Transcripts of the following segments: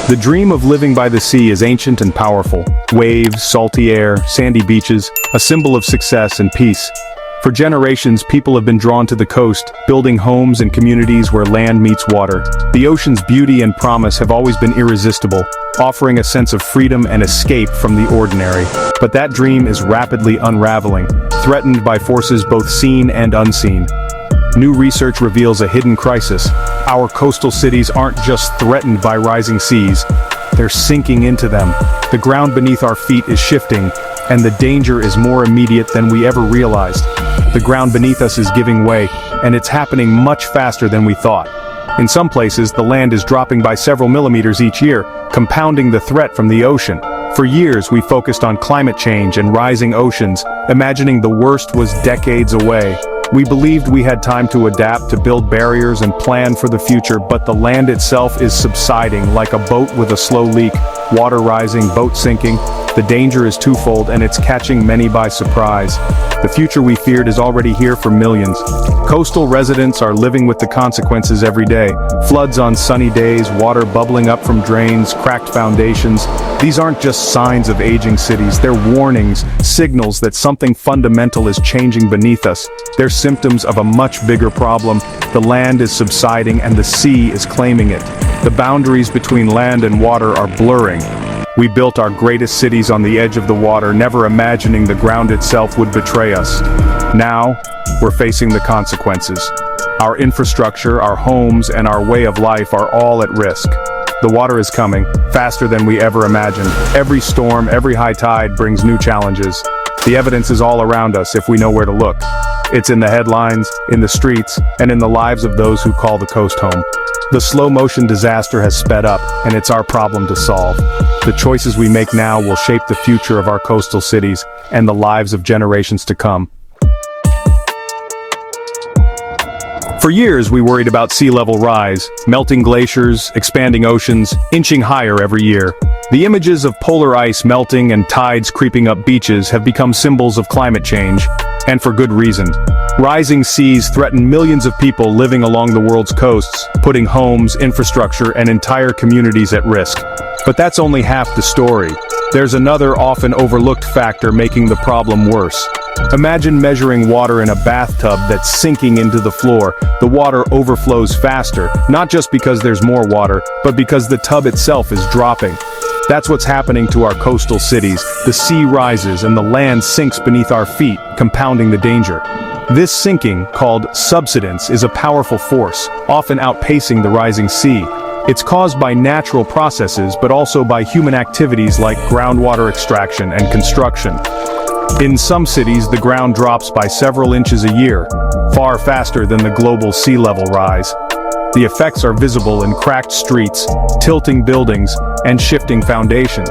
The dream of living by the sea is ancient and powerful. Waves, salty air, sandy beaches, a symbol of success and peace. For generations, people have been drawn to the coast, building homes and communities where land meets water. The ocean's beauty and promise have always been irresistible, offering a sense of freedom and escape from the ordinary. But that dream is rapidly unraveling, threatened by forces both seen and unseen. New research reveals a hidden crisis. Our coastal cities aren't just threatened by rising seas, they're sinking into them. The ground beneath our feet is shifting, and the danger is more immediate than we ever realized. The ground beneath us is giving way, and it's happening much faster than we thought. In some places, the land is dropping by several millimeters each year, compounding the threat from the ocean. For years, we focused on climate change and rising oceans, imagining the worst was decades away. We believed we had time to adapt, to build barriers and plan for the future, but the land itself is subsiding like a boat with a slow leak. Water rising, boat sinking. The danger is twofold, and it's catching many by surprise. The future we feared is already here for millions. Coastal residents are living with the consequences every day. Floods on sunny days, water bubbling up from drains, cracked foundations. These aren't just signs of aging cities, they're warnings, signals that something fundamental is changing beneath us. They're symptoms of a much bigger problem. The land is subsiding and the sea is claiming it. The boundaries between land and water are blurring. We built our greatest cities on the edge of the water, never imagining the ground itself would betray us. Now, we're facing the consequences. Our infrastructure, our homes, and our way of life are all at risk. The water is coming, faster than we ever imagined. Every storm, every high tide brings new challenges. The evidence is all around us if we know where to look. It's in the headlines, in the streets, and in the lives of those who call the coast home. The slow-motion disaster has sped up, and it's our problem to solve. The choices we make now will shape the future of our coastal cities and the lives of generations to come. For years, we worried about sea level rise, melting glaciers, expanding oceans, inching higher every year. The images of polar ice melting and tides creeping up beaches have become symbols of climate change, and for good reason. Rising seas threaten millions of people living along the world's coasts, putting homes, infrastructure, and entire communities at risk. But that's only half the story. There's another often overlooked factor making the problem worse. Imagine measuring water in a bathtub that's sinking into the floor. The water overflows faster, not just because there's more water, but because the tub itself is dropping. That's what's happening to our coastal cities. The sea rises and the land sinks beneath our feet, compounding the danger. This sinking, called subsidence, is a powerful force, often outpacing the rising sea. It's caused by natural processes, but also by human activities like groundwater extraction and construction. In some cities, the ground drops by several inches a year, far faster than the global sea level rise. The effects are visible in cracked streets, tilting buildings, and shifting foundations.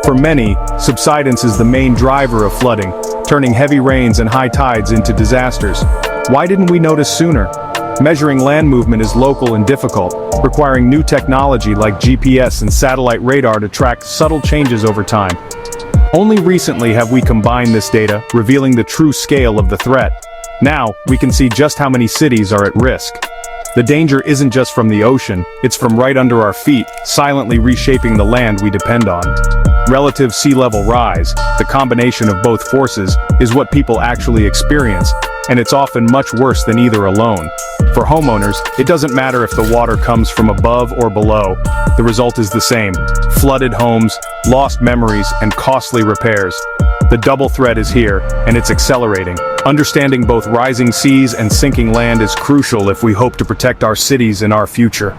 For many, subsidence is the main driver of flooding, turning heavy rains and high tides into disasters. Why didn't we notice sooner? Measuring land movement is local and difficult, requiring new technology like GPS and satellite radar to track subtle changes over time. Only recently have we combined this data, revealing the true scale of the threat. Now, we can see just how many cities are at risk. The danger isn't just from the ocean, it's from right under our feet, silently reshaping the land we depend on. Relative sea level rise, the combination of both forces, is what people actually experience, and it's often much worse than either alone. For homeowners, it doesn't matter if the water comes from above or below. The result is the same: flooded homes, lost memories, and costly repairs. The double threat is here, and it's accelerating. Understanding both rising seas and sinking land is crucial if we hope to protect our cities and our future.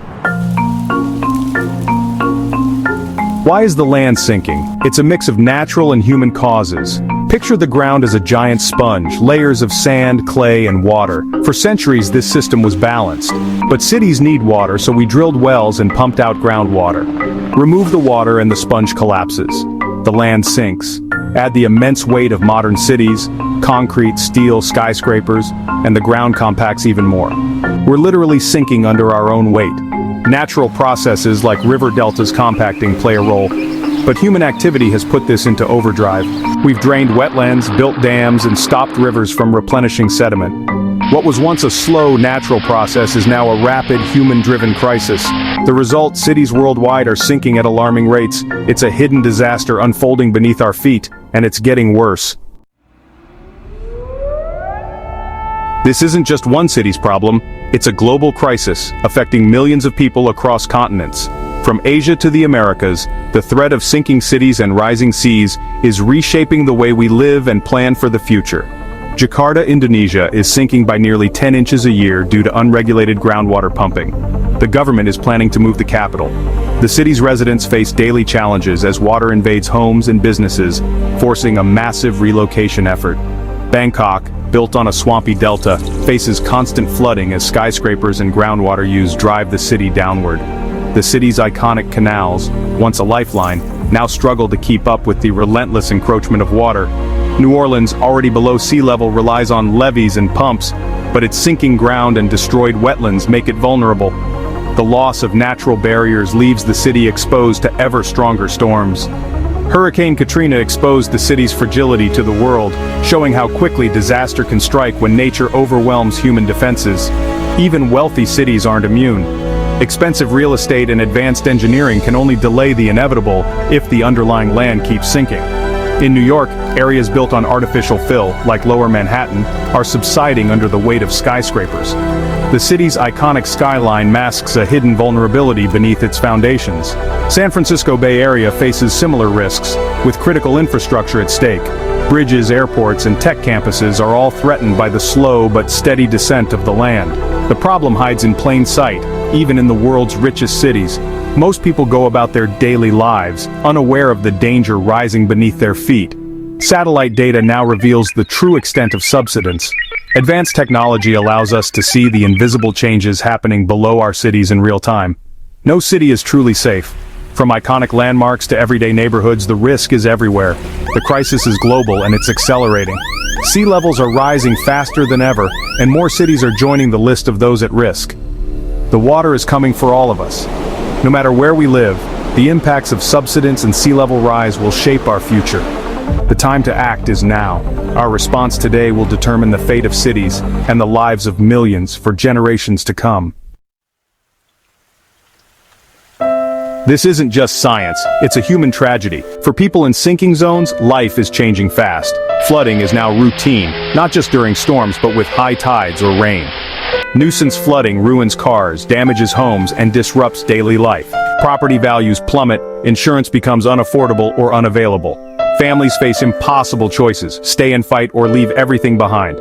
Why is the land sinking? It's a mix of natural and human causes. Picture the ground as a giant sponge, layers of sand, clay, and water. For centuries, this system was balanced. But cities need water, so we drilled wells and pumped out groundwater. Remove the water and the sponge collapses. The land sinks. Add the immense weight of modern cities, concrete, steel, skyscrapers, and the ground compacts even more. We're literally sinking under our own weight. Natural processes like river deltas compacting play a role, but human activity has put this into overdrive. We've drained wetlands, built dams, and stopped rivers from replenishing sediment. What was once a slow, natural process is now a rapid, human-driven crisis. The result, cities worldwide are sinking at alarming rates. It's a hidden disaster unfolding beneath our feet, and it's getting worse. This isn't just one city's problem, it's a global crisis, affecting millions of people across continents. From Asia to the Americas, the threat of sinking cities and rising seas is reshaping the way we live and plan for the future. Jakarta, Indonesia is sinking by nearly 10 inches a year due to unregulated groundwater pumping. The government is planning to move the capital. The city's residents face daily challenges as water invades homes and businesses, forcing a massive relocation effort. Bangkok, built on a swampy delta, faces constant flooding as skyscrapers and groundwater use drive the city downward. The city's iconic canals, once a lifeline, now struggle to keep up with the relentless encroachment of water. New Orleans, already below sea level, relies on levees and pumps, but its sinking ground and destroyed wetlands make it vulnerable. The loss of natural barriers leaves the city exposed to ever stronger storms. Hurricane Katrina exposed the city's fragility to the world, showing how quickly disaster can strike when nature overwhelms human defenses. Even wealthy cities aren't immune. Expensive real estate and advanced engineering can only delay the inevitable if the underlying land keeps sinking. In New York, areas built on artificial fill, like Lower Manhattan, are subsiding under the weight of skyscrapers. The city's iconic skyline masks a hidden vulnerability beneath its foundations. San Francisco Bay Area faces similar risks, with critical infrastructure at stake. Bridges, airports, and tech campuses are all threatened by the slow but steady descent of the land. The problem hides in plain sight, even in the world's richest cities. Most people go about their daily lives, unaware of the danger rising beneath their feet. Satellite data now reveals the true extent of subsidence. Advanced technology allows us to see the invisible changes happening below our cities in real time. No city is truly safe. From iconic landmarks to everyday neighborhoods, the risk is everywhere. The crisis is global and it's accelerating. Sea levels are rising faster than ever, and more cities are joining the list of those at risk. The water is coming for all of us. No matter where we live, the impacts of subsidence and sea level rise will shape our future. The time to act is now. Our response today will determine the fate of cities and the lives of millions for generations to come. This isn't just science, it's a human tragedy. For people in sinking zones, life is changing fast. Flooding is now routine, not just during storms but with high tides or rain. Nuisance flooding ruins cars, damages homes, and disrupts daily life. Property values plummet, insurance becomes unaffordable or unavailable. Families face impossible choices, stay and fight or leave everything behind.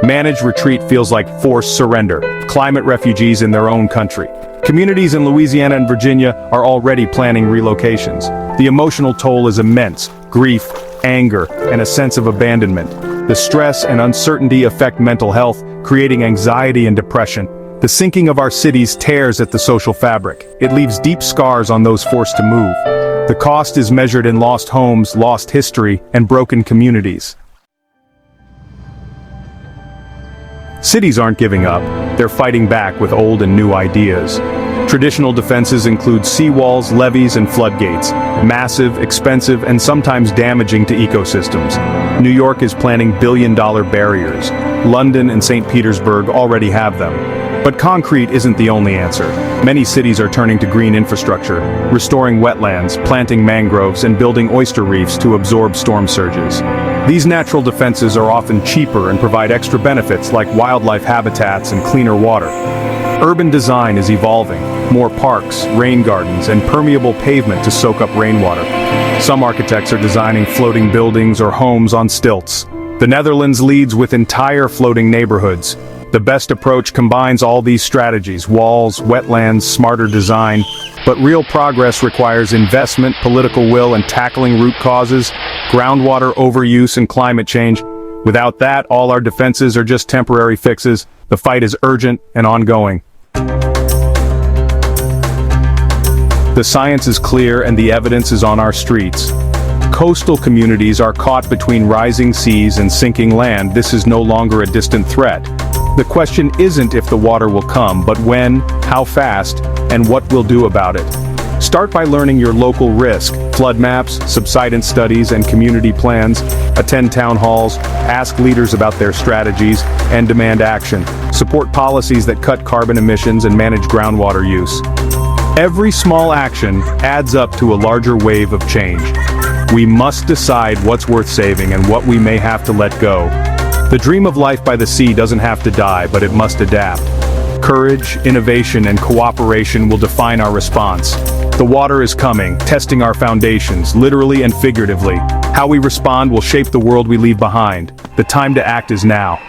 Managed retreat feels like forced surrender, climate refugees in their own country. Communities in Louisiana and Virginia are already planning relocations. The emotional toll is immense: grief, anger, and a sense of abandonment. The stress and uncertainty affect mental health, creating anxiety and depression. The sinking of our cities tears at the social fabric. It leaves deep scars on those forced to move. The cost is measured in lost homes, lost history, and broken communities. Cities aren't giving up, they're fighting back with old and new ideas. Traditional defenses include seawalls, levees, and floodgates. Massive, expensive, and sometimes damaging to ecosystems. New York is planning billion-dollar barriers. London and St. Petersburg already have them. But concrete isn't the only answer. Many cities are turning to green infrastructure, restoring wetlands, planting mangroves, and building oyster reefs to absorb storm surges. These natural defenses are often cheaper and provide extra benefits like wildlife habitats and cleaner water. Urban design is evolving. More parks, rain gardens, and permeable pavement to soak up rainwater. Some architects are designing floating buildings or homes on stilts. The Netherlands leads with entire floating neighborhoods. The best approach combines all these strategies: walls, wetlands, smarter design. But real progress requires investment, political will, and tackling root causes, groundwater overuse and climate change. Without that, all our defenses are just temporary fixes. The fight is urgent and ongoing. The science is clear and the evidence is on our streets. Coastal communities are caught between rising seas and sinking land. This is no longer a distant threat. The question isn't if the water will come, but when, how fast, and what we'll do about it. Start by learning your local risk, flood maps, subsidence studies, and community plans. Attend town halls, ask leaders about their strategies, and demand action. Support policies that cut carbon emissions and manage groundwater use. Every small action adds up to a larger wave of change. We must decide what's worth saving and what we may have to let go. The dream of life by the sea doesn't have to die, but it must adapt. Courage, innovation, and cooperation will define our response. The water is coming, testing our foundations, literally and figuratively. How we respond will shape the world we leave behind. The time to act is now.